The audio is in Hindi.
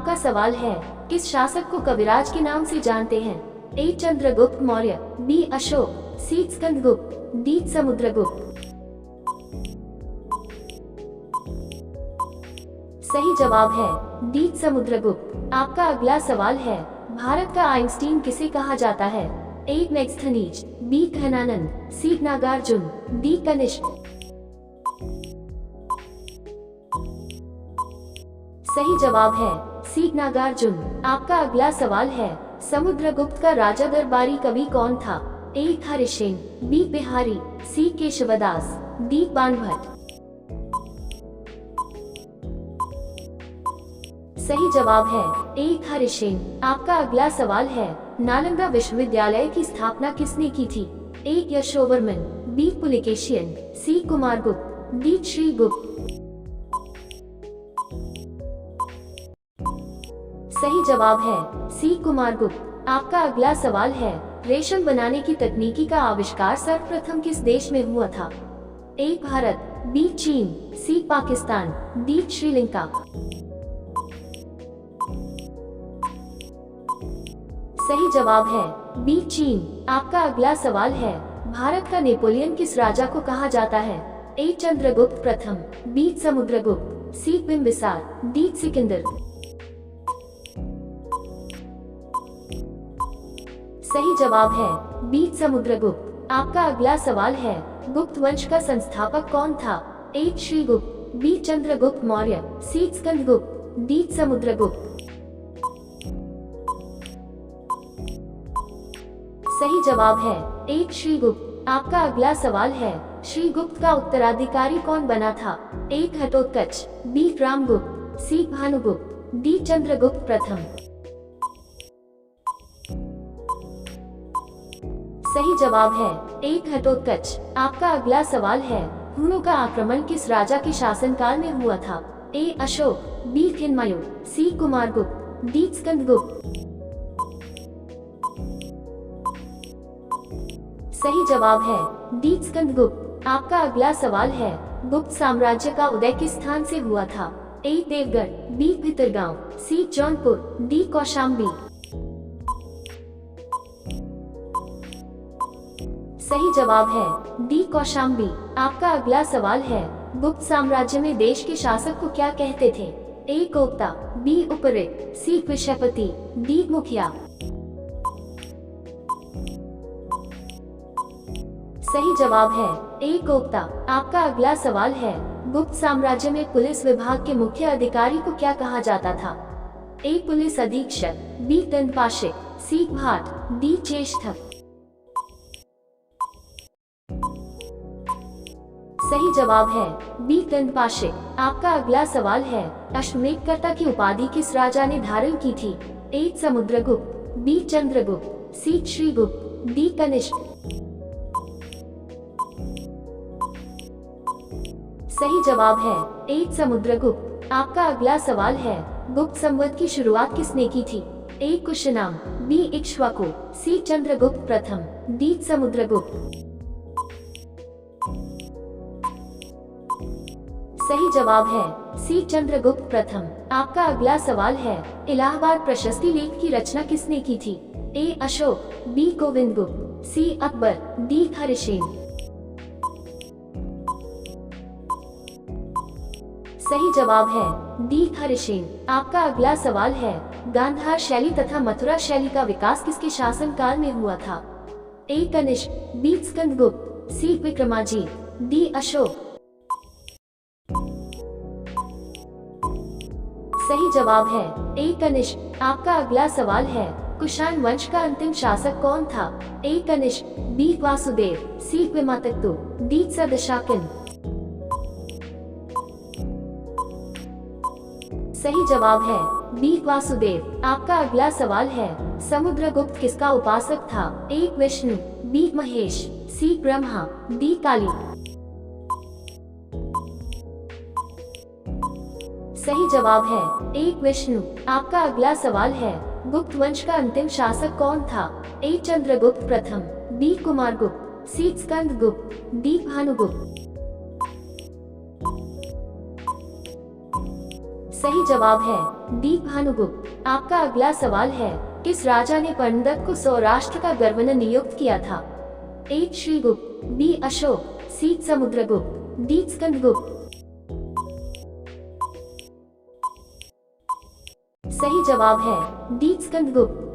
आपका सवाल है, किस शासक को कविराज के नाम से जानते हैं? ए चंद्रगुप्त मौर्य, बी अशोक, सी स्कंदगुप्त, डी समुद्रगुप्त। सही जवाब है डी समुद्रगुप्त। आपका अगला सवाल है, भारत का आइंस्टीन किसे कहा जाता है? ए मेगास्थनीज, बी घनानंद, सी नागार्जुन, डी कनिष्क। सही जवाब है सी नागार्जुन। आपका अगला सवाल है, समुद्रगुप्त का राजा दरबारी कवि कौन था? ए हरिसेन, बी बिहारी, सी केशवदास, डी बाणभट्ट। सही जवाब है ए हरिसेन। आपका अगला सवाल है, नालंदा विश्वविद्यालय की स्थापना किसने की थी? ए यशोवर्मन, बी पुलिकेशियन, सी कुमारगुप्त, डी श्रीगुप्त। सही जवाब है सी कुमारगुप्त। आपका अगला सवाल है, रेशम बनाने की तकनीकी का आविष्कार सर्वप्रथम किस देश में हुआ था? ए भारत, बी चीन, सी पाकिस्तान, डी श्रीलंका। सही जवाब है बी चीन। आपका अगला सवाल है, भारत का नेपोलियन किस राजा को कहा जाता है? ए चंद्रगुप्त प्रथम, बी समुद्रगुप्त, सी बिंबिसार, डी सिकंदर। सही जवाब है बी समुद्रगुप्त। आपका अगला सवाल है, गुप्त वंश का संस्थापक कौन था? ए श्रीगुप्त, बी चंद्रगुप्त मौर्य, सी स्कंदगुप्त, डी समुद्रगुप्त। सही जवाब है ए श्रीगुप्त। आपका अगला सवाल है, श्रीगुप्त का उत्तराधिकारी कौन बना था? ए घटोत्कच, बी रामगुप्त, सी भानुगुप्त, डी चंद्रगुप्त प्रथम। सही जवाब है ए घटोत्कच। आपका अगला सवाल है, हुनों का आक्रमण किस राजा के शासनकाल में हुआ था? ए अशोक, बी किन्मयु, सी कुमारगुप्त, डी स्कंदगुप्त। सही जवाब है डी स्कंदगुप्त। आपका अगला सवाल है, गुप्त साम्राज्य का उदय किस स्थान से हुआ था? ए देवगढ़, बी भितरगांव, सी जौनपुर, डी कौशाम्बी। सही जवाब है डी कौशाम्बी। आपका अगला सवाल है, गुप्त साम्राज्य में देश के शासक को क्या कहते थे? ए कोप्ता, बी उपरित, सी विषयपति, डी मुखिया। सही जवाब है ए कोप्ता। आपका अगला सवाल है, गुप्त साम्राज्य में पुलिस विभाग के मुख्य अधिकारी को क्या कहा जाता था? ए पुलिस अधीक्षक, बी तनपाशिक, सी भाट, डी चेष्टक। सही जवाब है बी तनपाशिक। आपका अगला सवाल है, अश्वमेधकर्ता की उपाधि किस राजा ने धारण की थी? ए समुद्रगुप्त, बी चंद्रगुप्त, सी श्रीगुप्त, डी कनिष्क। सही जवाब है ए समुद्रगुप्त। आपका अगला सवाल है, गुप्त संवत की शुरुआत किसने की थी? ए कुशनाम, बी इक्ष्वाकु, सी चंद्रगुप्त प्रथम, डी समुद्रगुप्त। सही जवाब है सी चंद्रगुप्त प्रथम। आपका अगला सवाल है, इलाहाबाद प्रशस्ति लेख की रचना किसने की थी? ए अशोक, बी गोविंद गुप्त, सी अकबर, डी हरिसेन। सही जवाब है डी हरिसेन। आपका अगला सवाल है, गांधार शैली तथा मथुरा शैली का विकास किसके शासनकाल में हुआ था? ए कनिष्क, बी स्कंदगुप्त, सी विक्रमाजीत, डी अशोक। सही जवाब है ए कनिष्क। आपका अगला सवाल है, कुषाण वंश का अंतिम शासक कौन था? ए कनिष्क, बी वासुदेव, सी विमातक्तु, डी सदशाकिन। सही जवाब है बी वासुदेव। आपका अगला सवाल है, समुद्रगुप्त किसका उपासक था? ए विष्णु, बी महेश, सी ब्रह्मा, डी काली। सही जवाब है ए विष्णु। आपका अगला सवाल है, गुप्त वंश का अंतिम शासक कौन था? ए चंद्रगुप्त प्रथम, बी कुमारगुप्त, सी स्कंदगुप्त, डी भानुगुप्त। सही जवाब है डी भानुगुप्त। आपका अगला सवाल है, किस राजा ने परंदक को सौराष्ट्र का गवर्नर नियुक्त किया था? ए श्रीगुप्त, बी अशोक, सी समुद्रगुप्त, डी स्कंदगुप्त। सही जवाब है डी स्कंदगुप्त।